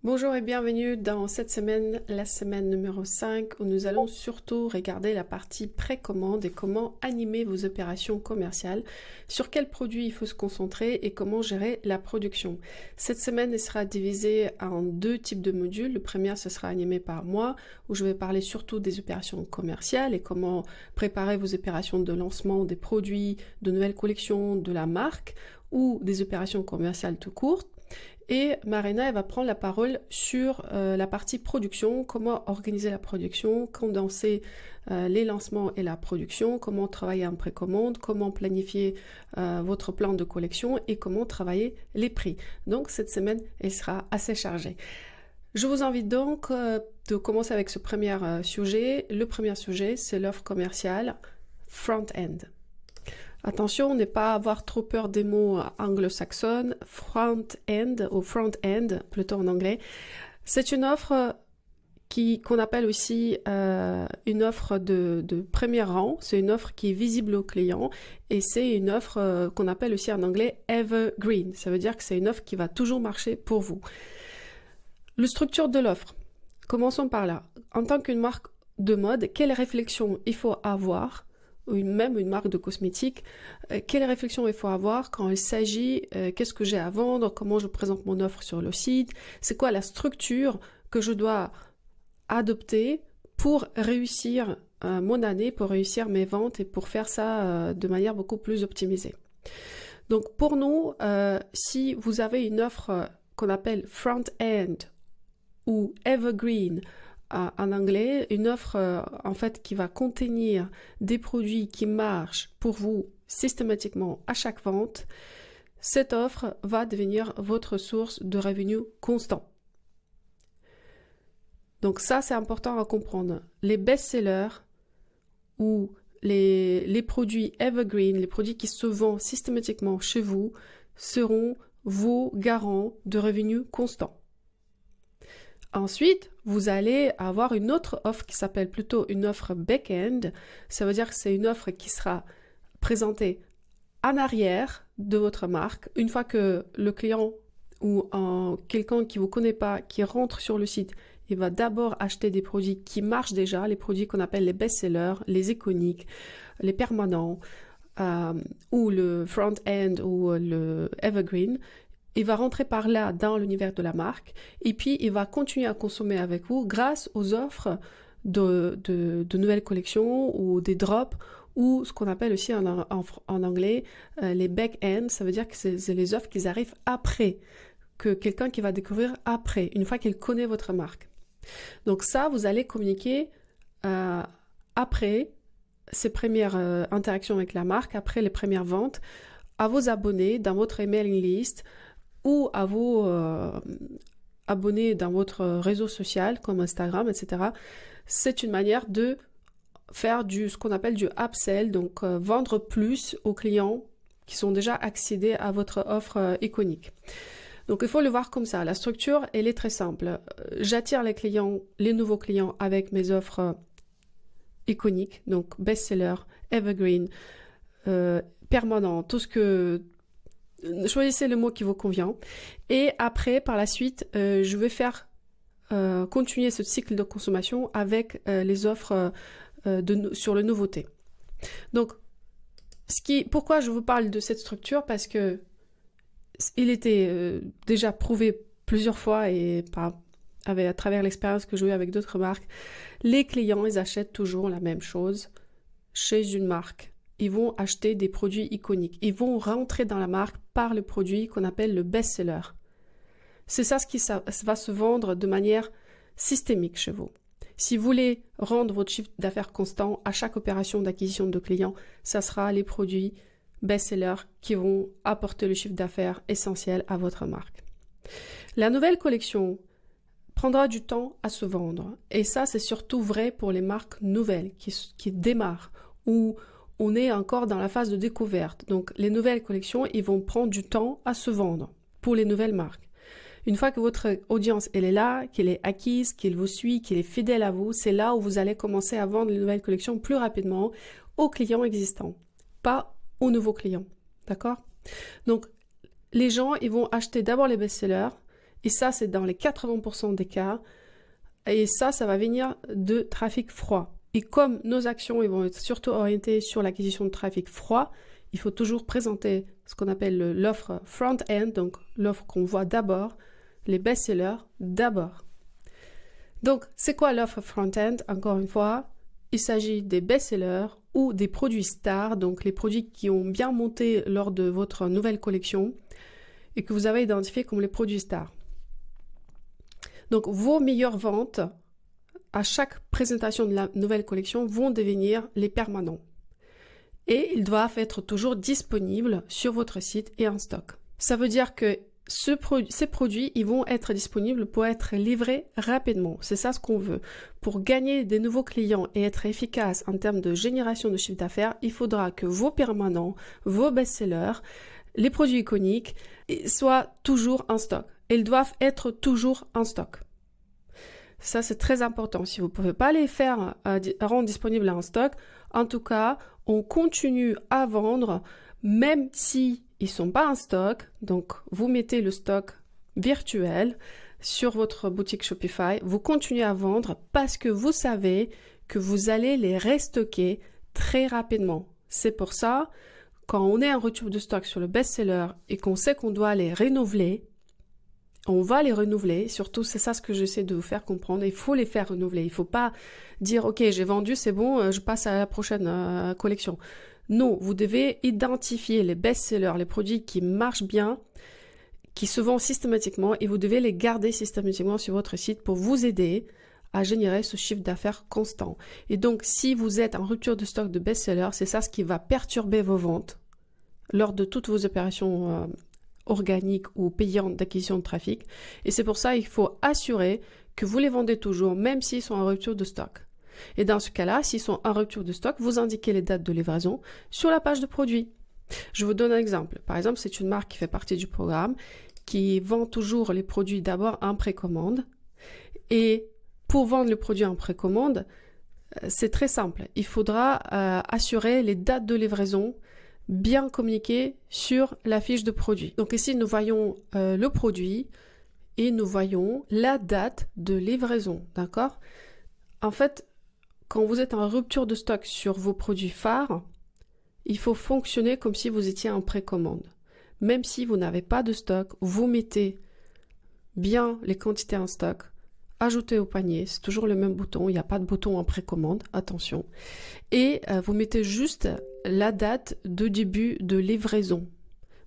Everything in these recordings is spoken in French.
Bonjour et bienvenue dans cette semaine, la semaine numéro 5, où nous allons surtout regarder la partie précommande et comment animer vos opérations commerciales, sur quels produits il faut se concentrer et comment gérer la production. Cette semaine, elle sera divisée en deux types de modules. Le premier, ce sera animé par moi, où je vais parler surtout des opérations commerciales et comment préparer vos opérations de lancement des produits, de nouvelles collections, de la marque ou des opérations commerciales tout court. Et Marina, elle va prendre la parole sur la partie production, comment organiser la production, condenser les lancements et la production, comment travailler en précommande, comment planifier votre plan de collection et comment travailler les prix. Donc cette semaine, elle sera assez chargée. Je vous invite donc de commencer avec ce premier sujet. Le premier sujet, c'est l'offre commerciale front-end. Attention, n'est pas avoir trop peur des mots anglo-saxons, front-end ou front-end, plutôt en anglais. C'est une offre qu'on appelle aussi une offre de premier rang. C'est une offre qui est visible au client et c'est une offre qu'on appelle aussi en anglais evergreen. Ça veut dire que c'est une offre qui va toujours marcher pour vous. La structure de l'offre. Commençons par là. En tant qu'une marque de mode, quelle réflexion il faut avoir, ou même une marque de cosmétiques, quelle réflexion il faut avoir quand il s'agit, qu'est-ce que j'ai à vendre, comment je présente mon offre sur le site, c'est quoi la structure que je dois adopter pour réussir mon année, pour réussir mes ventes et pour faire ça de manière beaucoup plus optimisée. Donc pour nous, si vous avez une offre qu'on appelle front-end ou evergreen, en anglais, une offre en fait qui va contenir des produits qui marchent pour vous systématiquement à chaque vente, cette offre va devenir votre source de revenus constant. Donc ça, c'est important à comprendre. Les best-sellers ou les produits evergreen, les produits qui se vendent systématiquement chez vous, seront vos garants de revenus constants. Ensuite, vous allez avoir une autre offre qui s'appelle plutôt une offre back-end. Ça veut dire que c'est une offre qui sera présentée en arrière de votre marque. Une fois que le client ou quelqu'un qui ne vous connaît pas, qui rentre sur le site, il va d'abord acheter des produits qui marchent déjà, les produits qu'on appelle les best-sellers, les iconiques, les permanents, ou le front-end ou le evergreen. Il va rentrer par là dans l'univers de la marque et puis il va continuer à consommer avec vous grâce aux offres de nouvelles collections ou des drops ou ce qu'on appelle aussi en anglais les back-end. Ça veut dire que c'est les offres qui arrivent après, que quelqu'un qui va découvrir après, une fois qu'il connaît votre marque. Donc ça, vous allez communiquer après ces premières interactions avec la marque, après les premières ventes, à vos abonnés dans votre emailing list, ou à vos abonnés dans votre réseau social comme Instagram, etc. C'est une manière de faire ce qu'on appelle du upsell, donc vendre plus aux clients qui sont déjà accédés à votre offre iconique. Donc il faut le voir comme ça. La structure, elle est très simple. J'attire les nouveaux clients avec mes offres iconiques, donc best-seller, evergreen, permanent, tout ce que... Choisissez le mot qui vous convient. Et après, par la suite, je vais faire continuer ce cycle de consommation avec les offres sur le nouveauté. Donc, pourquoi je vous parle de cette structure? Parce que il était déjà prouvé plusieurs fois et à travers l'expérience que j'ai eue avec d'autres marques, les clients, ils achètent toujours la même chose chez une marque. Ils vont acheter des produits iconiques. Ils vont rentrer dans la marque par le produit qu'on appelle le best-seller. C'est ça va se vendre de manière systémique chez vous. Si vous voulez rendre votre chiffre d'affaires constant à chaque opération d'acquisition de clients, ça sera les produits best-sellers qui vont apporter le chiffre d'affaires essentiel à votre marque. La nouvelle collection prendra du temps à se vendre. Et ça, c'est surtout vrai pour les marques nouvelles qui démarrent ou on est encore dans la phase de découverte. Donc, les nouvelles collections, ils vont prendre du temps à se vendre pour les nouvelles marques. Une fois que votre audience, elle est là, qu'elle est acquise, qu'elle vous suit, qu'elle est fidèle à vous, c'est là où vous allez commencer à vendre les nouvelles collections plus rapidement aux clients existants, pas aux nouveaux clients. D'accord? Donc, les gens, ils vont acheter d'abord les best-sellers Et ça, c'est dans les 80% des cas. Et ça va venir de trafic froid. Et comme nos actions ils vont être surtout orientées sur l'acquisition de trafic froid, il faut toujours présenter ce qu'on appelle l'offre front-end, donc l'offre qu'on voit d'abord, les best-sellers d'abord. Donc, c'est quoi l'offre front-end? Encore une fois, il s'agit des best-sellers ou des produits stars, donc les produits qui ont bien monté lors de votre nouvelle collection et que vous avez identifiés comme les produits stars. Donc, vos meilleures ventes à chaque présentation de la nouvelle collection vont devenir les permanents. Et ils doivent être toujours disponibles sur votre site et en stock. Ça veut dire que ces produits, ils vont être disponibles pour être livrés rapidement. C'est ça ce qu'on veut. Pour gagner des nouveaux clients et être efficace en termes de génération de chiffre d'affaires, il faudra que vos permanents, vos best-sellers, les produits iconiques soient toujours en stock. Ils doivent être toujours en stock. Ça, c'est très important. Si vous ne pouvez pas les faire rendre disponibles en stock, en tout cas, on continue à vendre même si ils ne sont pas en stock. Donc, vous mettez le stock virtuel sur votre boutique Shopify. Vous continuez à vendre parce que vous savez que vous allez les restocker très rapidement. C'est pour ça, quand on est en retour de stock sur le best-seller et qu'on sait qu'on doit les renouveler, on va les renouveler. Surtout, c'est ça ce que j'essaie de vous faire comprendre. Il faut les faire renouveler. Il ne faut pas dire « Ok, j'ai vendu, c'est bon, je passe à la prochaine collection ». Non, vous devez identifier les best-sellers, les produits qui marchent bien, qui se vendent systématiquement et vous devez les garder systématiquement sur votre site pour vous aider à générer ce chiffre d'affaires constant. Et donc, si vous êtes en rupture de stock de best-sellers, c'est ça ce qui va perturber vos ventes lors de toutes vos opérations organiques ou payantes d'acquisition de trafic. Et c'est pour ça qu'il faut assurer que vous les vendez toujours, même s'ils sont en rupture de stock. Et dans ce cas-là, s'ils sont en rupture de stock, vous indiquez les dates de livraison sur la page de produit. Je vous donne un exemple. Par exemple, c'est une marque qui fait partie du programme, qui vend toujours les produits d'abord en précommande. Et pour vendre le produit en précommande, c'est très simple. Il faudra assurer les dates de livraison bien communiquées sur la fiche de produit. Donc ici, nous voyons le produit et nous voyons la date de livraison. D'accord? En fait, quand vous êtes en rupture de stock sur vos produits phares, il faut fonctionner comme si vous étiez en précommande. Même si vous n'avez pas de stock, vous mettez bien les quantités en stock, ajoutez au panier, c'est toujours le même bouton, il n'y a pas de bouton en précommande, attention. Et vous mettez juste la date de début de livraison.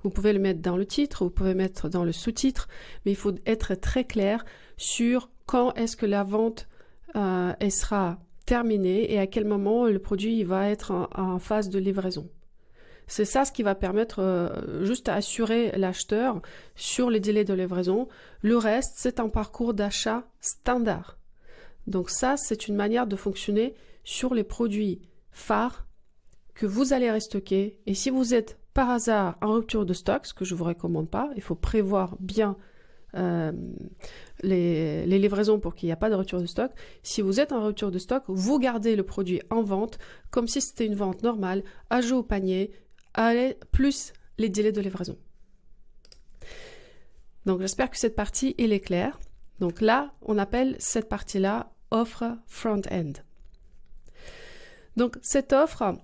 Vous pouvez le mettre dans le titre, vous pouvez mettre dans le sous-titre, mais il faut être très clair sur quand est-ce que la vente elle sera terminée et à quel moment le produit va être en phase de livraison. C'est ça ce qui va permettre juste à assurer l'acheteur sur les délais de livraison. Le reste, c'est un parcours d'achat standard. Donc ça, c'est une manière de fonctionner sur les produits phares que vous allez restocker. Et si vous êtes par hasard en rupture de stock, ce que je ne vous recommande pas, il faut prévoir bien les livraisons pour qu'il n'y ait pas de rupture de stock. Si vous êtes en rupture de stock, vous gardez le produit en vente comme si c'était une vente normale, ajout au panier, plus les délais de livraison. Donc j'espère que cette partie elle est claire. Donc là, on appelle cette partie-là offre front-end. Donc cette offre,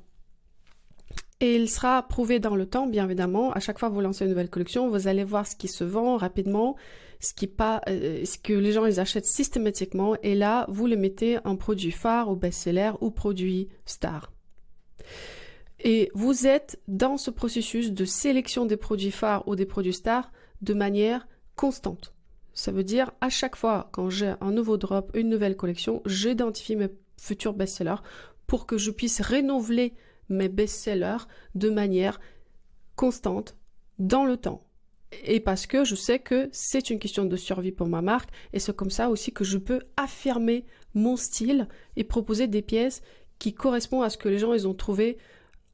et il sera prouvé dans le temps, bien évidemment. À chaque fois que vous lancez une nouvelle collection, vous allez voir ce qui se vend rapidement, ce que les gens ils achètent systématiquement. Et là, vous le mettez en produit phare ou best-seller ou produit star. Et vous êtes dans ce processus de sélection des produits phares ou des produits stars de manière constante. Ça veut dire à chaque fois quand j'ai un nouveau drop, une nouvelle collection, j'identifie mes futurs best-sellers pour que je puisse renouveler mes best-sellers de manière constante dans le temps. Et parce que je sais que c'est une question de survie pour ma marque et c'est comme ça aussi que je peux affirmer mon style et proposer des pièces qui correspondent à ce que les gens ils ont trouvé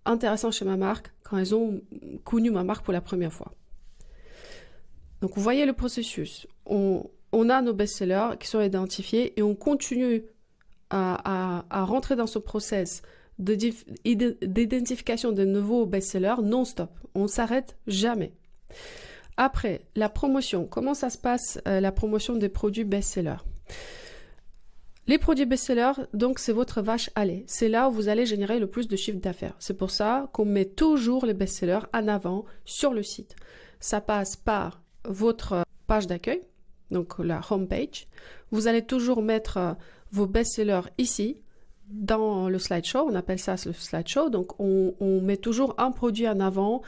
intéressant chez ma marque quand ils ont connu ma marque pour la première fois. Donc vous voyez le processus. On a nos best-sellers qui sont identifiés et on continue à rentrer dans ce process d'identification de nouveaux best-sellers non-stop. On ne s'arrête jamais. Après, la promotion. Comment ça se passe, la promotion des produits best-sellers? Les produits best-sellers, donc, c'est votre vache à lait. C'est là où vous allez générer le plus de chiffre d'affaires. C'est pour ça qu'on met toujours les best-sellers en avant sur le site. Ça passe par votre page d'accueil, donc la home page. Vous allez toujours mettre vos best-sellers ici, dans le slideshow. On appelle ça le slideshow. Donc, on met toujours un produit en avant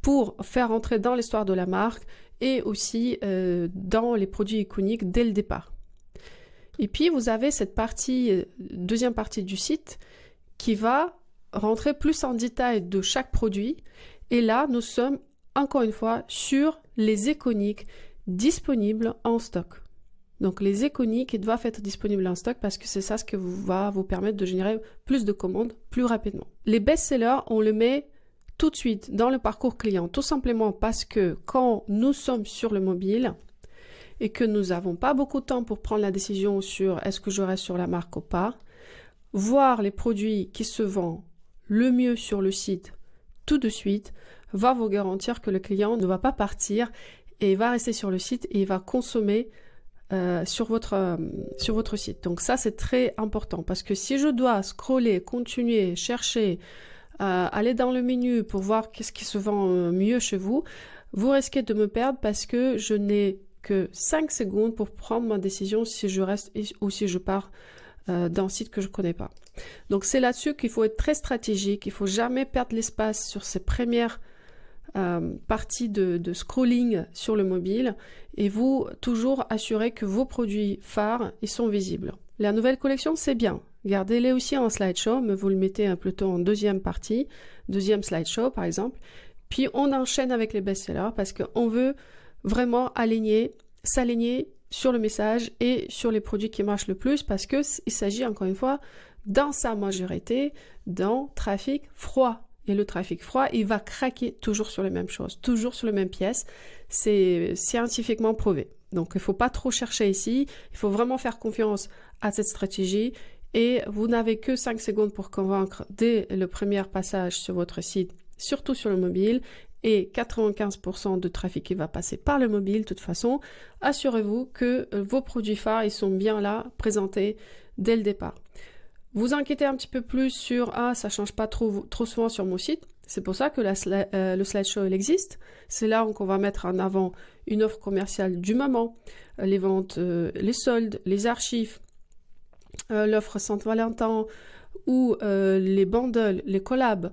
pour faire entrer dans l'histoire de la marque et aussi dans les produits iconiques dès le départ. Et puis, vous avez cette partie, deuxième partie du site qui va rentrer plus en détail de chaque produit. Et là, nous sommes encore une fois sur les iconiques disponibles en stock. Donc, les iconiques doivent être disponibles en stock parce que c'est ça ce qui va vous permettre de générer plus de commandes plus rapidement. Les best-sellers, on le met tout de suite dans le parcours client, tout simplement parce que quand nous sommes sur le mobile et que nous n'avons pas beaucoup de temps pour prendre la décision sur est-ce que je reste sur la marque ou pas, voir les produits qui se vendent le mieux sur le site tout de suite va vous garantir que le client ne va pas partir et va rester sur le site et il va consommer sur votre site. Donc ça, c'est très important parce que si je dois scroller, continuer, chercher, aller dans le menu pour voir qu'est-ce qui se vend mieux chez vous, vous risquez de me perdre parce que je n'ai que 5 secondes pour prendre ma décision si je reste ou si je pars d'un site que je ne connais pas. Donc c'est là-dessus qu'il faut être très stratégique, il ne faut jamais perdre l'espace sur ces premières parties de scrolling sur le mobile et vous toujours assurer que vos produits phares ils sont visibles. La nouvelle collection, c'est bien. Gardez-les aussi en slideshow, mais vous le mettez plutôt en deuxième partie, deuxième slideshow par exemple. Puis on enchaîne avec les best-sellers parce qu'on veut vraiment s'aligner sur le message et sur les produits qui marchent le plus parce qu'il s'agit encore une fois dans sa majorité d'un trafic froid. Et le trafic froid, il va craquer toujours sur les mêmes choses, toujours sur les mêmes pièces. C'est scientifiquement prouvé. Donc, il ne faut pas trop chercher ici. Il faut vraiment faire confiance à cette stratégie. Et vous n'avez que 5 secondes pour convaincre dès le premier passage sur votre site, surtout sur le mobile. Et 95% de trafic qui va passer par le mobile, de toute façon. Assurez-vous que vos produits phares, ils sont bien là, présentés dès le départ. Vous inquiétez un petit peu plus sur « Ah, ça ne change pas trop souvent sur mon site ». C'est pour ça que le slideshow il existe. C'est là qu'on va mettre en avant une offre commerciale du moment, les ventes, les soldes, les archives, l'offre Saint-Valentin ou les bundles, les collabs,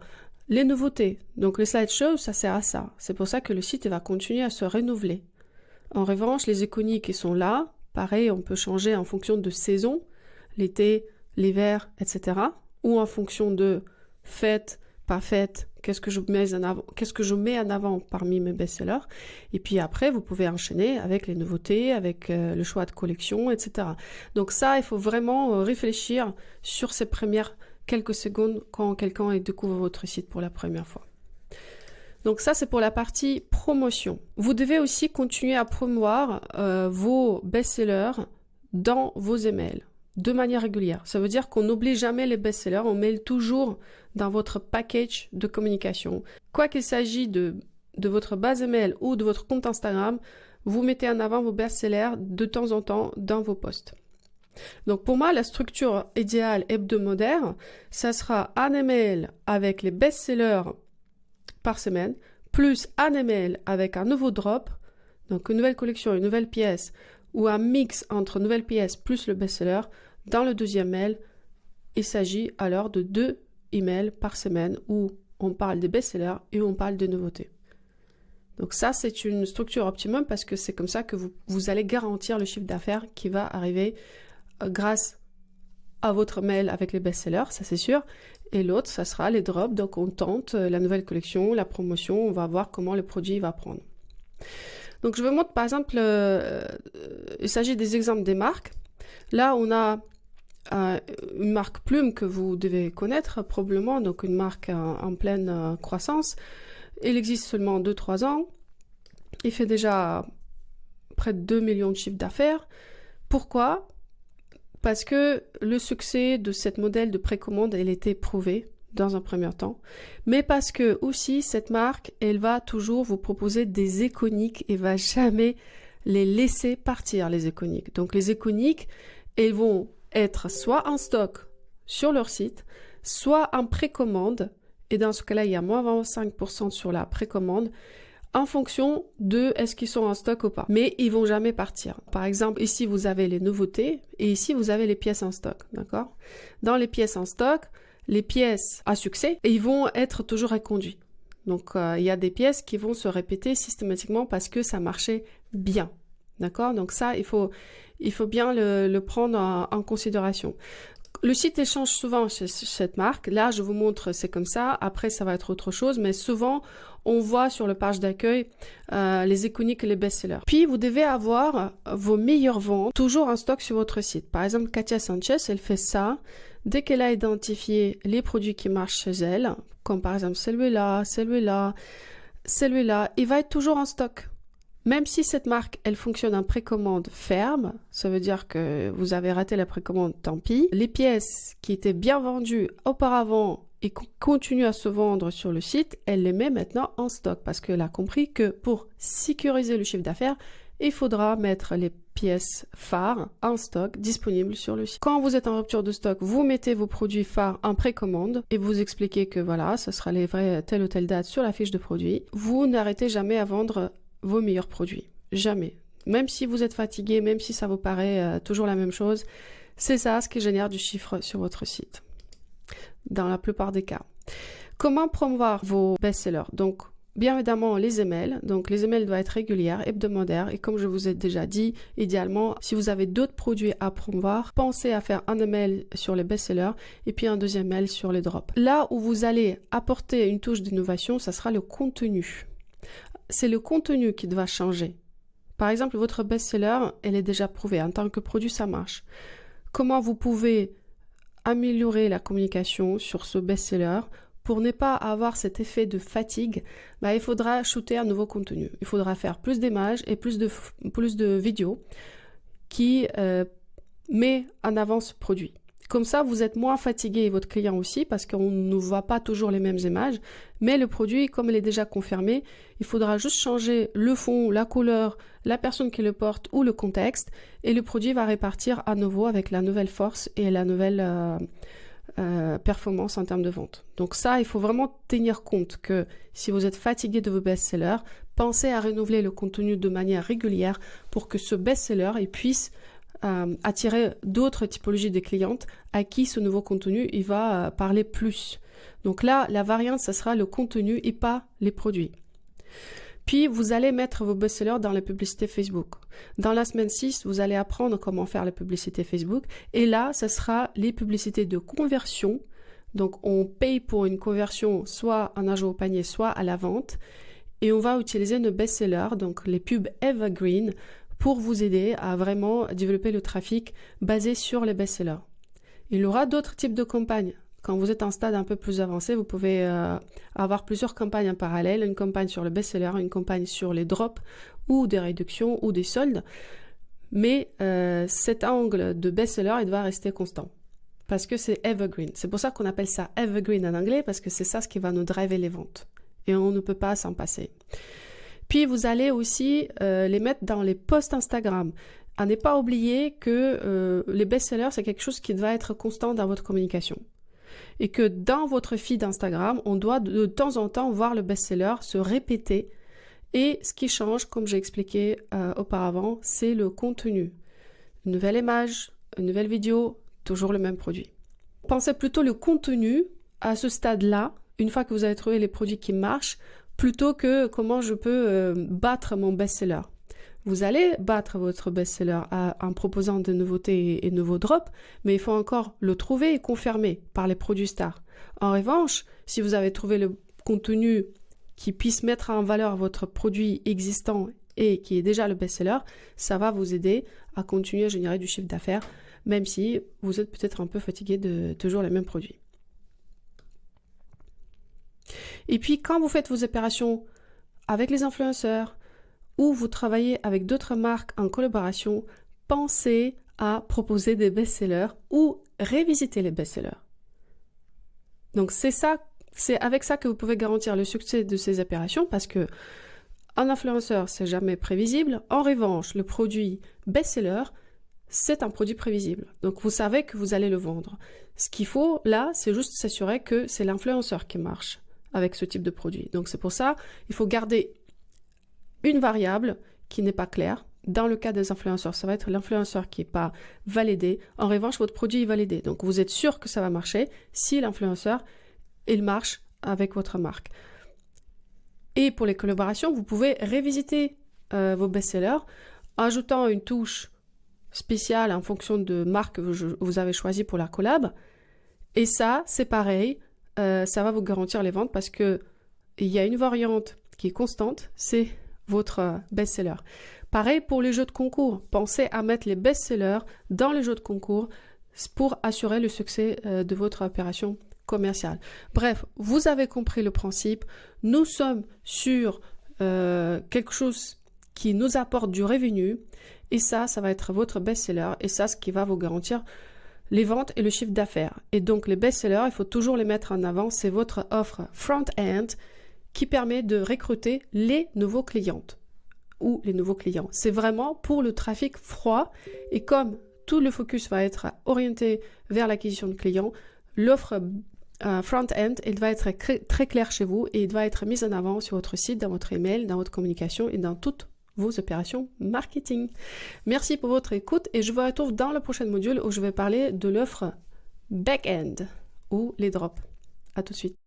les nouveautés. Donc le slideshow, ça sert à ça. C'est pour ça que le site il va continuer à se renouveler. En revanche, les iconiques qui sont là, pareil, on peut changer en fonction de saison, l'été, l'hiver, etc. Ou en fonction de fête, pas fête, qu'est-ce que je mets en avant parmi mes best-sellers. Et puis après, vous pouvez enchaîner avec les nouveautés, avec le choix de collection, etc. Donc ça, il faut vraiment réfléchir sur ces premières quelques secondes quand quelqu'un découvre votre site pour la première fois. Donc ça, c'est pour la partie promotion. Vous devez aussi continuer à promouvoir vos best-sellers dans vos emails de manière régulière. Ça veut dire qu'on n'oublie jamais les best-sellers, on met toujours dans votre package de communication. Quoi qu'il s'agisse de votre base email ou de votre compte Instagram, vous mettez en avant vos best-sellers de temps en temps dans vos posts. Donc pour moi, la structure idéale hebdomadaire, ça sera un email avec les best-sellers par semaine, plus un email avec un nouveau drop, donc une nouvelle collection, une nouvelle pièce, ou un mix entre nouvelle pièce plus le best-seller. Dans le deuxième mail, il s'agit alors de 2 emails par semaine où on parle des best-sellers et où on parle des nouveautés. Donc ça, c'est une structure optimum parce que c'est comme ça que vous allez garantir le chiffre d'affaires qui va arriver grâce à votre mail avec les best-sellers, ça c'est sûr. Et l'autre, ça sera les drops. Donc on tente la nouvelle collection, la promotion, on va voir comment le produit va prendre. Donc je vous montre par exemple, il s'agit des exemples des marques. Là, on a une marque Plume que vous devez connaître probablement, donc une marque en pleine croissance. Il existe seulement 2-3 ans. Il fait déjà près de 2 millions de chiffres d'affaires. Pourquoi ? Parce que le succès de cette modèle de précommande, elle était prouvé dans un premier temps, mais parce que aussi cette marque, elle va toujours vous proposer des iconiques et va jamais les laisser partir, les iconiques. Donc les iconiques, elles vont être soit en stock sur leur site, soit en précommande, et dans ce cas-là, il y a moins 25% sur la précommande, en fonction de est-ce qu'ils sont en stock ou pas. Mais ils vont jamais partir. Par exemple, ici, vous avez les nouveautés et ici, vous avez les pièces en stock, d'accord? Dans les pièces en stock, les pièces à succès, ils vont être toujours reconduits. Donc, il y a des pièces qui vont se répéter systématiquement parce que ça marchait bien, d'accord? Donc ça, il faut bien le prendre en considération. Le site échange souvent chez cette marque. Là, je vous montre, c'est comme ça. Après, ça va être autre chose. Mais souvent, on voit sur la page d'accueil les iconiques et les best-sellers. Puis, vous devez avoir vos meilleures ventes toujours en stock sur votre site. Par exemple, Katia Sanchez, elle fait ça. Dès qu'elle a identifié les produits qui marchent chez elle, comme par exemple celui-là, celui-là, celui-là, il va être toujours en stock. Même si cette marque, elle fonctionne en précommande ferme, ça veut dire que vous avez raté la précommande, tant pis. Les pièces qui étaient bien vendues auparavant et continuent à se vendre sur le site, elle les met maintenant en stock parce qu'elle a compris que pour sécuriser le chiffre d'affaires, il faudra mettre les pièces phares en stock disponibles sur le site. Quand vous êtes en rupture de stock, vous mettez vos produits phares en précommande et vous expliquez que voilà, ce sera livré à telle ou telle date sur la fiche de produit. Vous n'arrêtez jamais à vendre vos meilleurs produits. Jamais. Même si vous êtes fatigué, même si ça vous paraît toujours la même chose, c'est ça ce qui génère du chiffre sur votre site. Dans la plupart des cas. Comment promouvoir vos best-sellers? Donc, bien évidemment, les emails. Donc, les emails doivent être régulières, hebdomadaires. Et comme je vous ai déjà dit, idéalement, si vous avez d'autres produits à promouvoir, pensez à faire un email sur les best-sellers et puis un deuxième mail sur les drops. Là où vous allez apporter une touche d'innovation, ça sera le contenu. C'est le contenu qui doit changer. Par exemple, votre best-seller, elle est déjà prouvée. En tant que produit, ça marche. Comment vous pouvez améliorer la communication sur ce best-seller pour ne pas avoir cet effet de fatigue? Il faudra shooter un nouveau contenu. Il faudra faire plus d'images et plus de vidéos qui met en avant ce produit. Comme ça, vous êtes moins fatigué et votre client aussi parce qu'on ne voit pas toujours les mêmes images. Mais le produit, comme il est déjà confirmé, il faudra juste changer le fond, la couleur, la personne qui le porte ou le contexte. Et le produit va repartir à nouveau avec la nouvelle force et la nouvelle performance en termes de vente. Donc ça, il faut vraiment tenir compte que si vous êtes fatigué de vos best-sellers, pensez à renouveler le contenu de manière régulière pour que ce best-seller puisse attirer d'autres typologies de clientes à qui ce nouveau contenu il va parler plus. Donc là, la variante, ça sera le contenu et pas les produits. Puis, vous allez mettre vos best-sellers dans la publicité Facebook. Dans la semaine 6, vous allez apprendre comment faire la publicité Facebook. Et là, ce sera les publicités de conversion. Donc, on paye pour une conversion soit en ajout au panier, soit à la vente. Et on va utiliser nos best-sellers, donc les pubs evergreen, pour vous aider à vraiment développer le trafic basé sur les best-sellers. Il y aura d'autres types de campagnes. Quand vous êtes en stade un peu plus avancé, vous pouvez avoir plusieurs campagnes en parallèle, une campagne sur le best-seller, une campagne sur les drops ou des réductions ou des soldes. Mais cet angle de best-seller, il doit rester constant parce que c'est evergreen. C'est pour ça qu'on appelle ça evergreen en anglais parce que c'est ça ce qui va nous driver les ventes et on ne peut pas s'en passer. Puis, vous allez aussi les mettre dans les posts Instagram. À ne pas oublier que les best-sellers, c'est quelque chose qui doit être constant dans votre communication. Et que dans votre feed Instagram, on doit de temps en temps voir le best-seller se répéter. Et ce qui change, comme j'ai expliqué auparavant, c'est le contenu. Une nouvelle image, une nouvelle vidéo, toujours le même produit. Pensez plutôt le contenu à ce stade-là, une fois que vous avez trouvé les produits qui marchent, plutôt que comment je peux battre mon best-seller. Vous allez battre votre best-seller en proposant de nouveautés et de nouveaux drops, mais il faut encore le trouver et confirmer par les produits stars. En revanche, si vous avez trouvé le contenu qui puisse mettre en valeur votre produit existant et qui est déjà le best-seller, ça va vous aider à continuer à générer du chiffre d'affaires, même si vous êtes peut-être un peu fatigué de toujours les mêmes produits. Et puis, quand vous faites vos opérations avec les influenceurs ou vous travaillez avec d'autres marques en collaboration, pensez à proposer des best-sellers ou révisiter les best-sellers. Donc c'est avec ça que vous pouvez garantir le succès de ces opérations parce que un influenceur, c'est jamais prévisible. En revanche, le produit best-seller, c'est un produit prévisible. Donc vous savez que vous allez le vendre. Ce qu'il faut là, c'est juste s'assurer que c'est l'influenceur qui marche avec ce type de produit. Donc c'est pour ça, il faut garder une variable qui n'est pas claire. Dans le cas des influenceurs, ça va être l'influenceur qui n'est pas validé. En revanche, votre produit est validé. Donc vous êtes sûr que ça va marcher si l'influenceur, il marche avec votre marque. Et pour les collaborations, vous pouvez revisiter vos best-sellers en ajoutant une touche spéciale en fonction de marque que vous avez choisi pour la collab. Et ça, c'est pareil, ça va vous garantir les ventes parce qu'il y a une variante qui est constante, c'est votre best-seller. Pareil pour les jeux de concours. Pensez à mettre les best-sellers dans les jeux de concours pour assurer le succès de votre opération commerciale. Bref, vous avez compris le principe. Nous sommes sur quelque chose qui nous apporte du revenu et ça va être votre best-seller et ça, ce qui va vous garantir les ventes et le chiffre d'affaires. Et donc, les best-sellers, il faut toujours les mettre en avant. C'est votre offre front-end qui permet de recruter les nouveaux clients ou les nouveaux clients. C'est vraiment pour le trafic froid et comme tout le focus va être orienté vers l'acquisition de clients, l'offre front-end, il va être très clair chez vous et il va être mis en avant sur votre site, dans votre email, dans votre communication et dans toutes vos opérations marketing. Merci pour votre écoute et je vous retrouve dans le prochain module où je vais parler de l'offre back-end ou les drops. À tout de suite.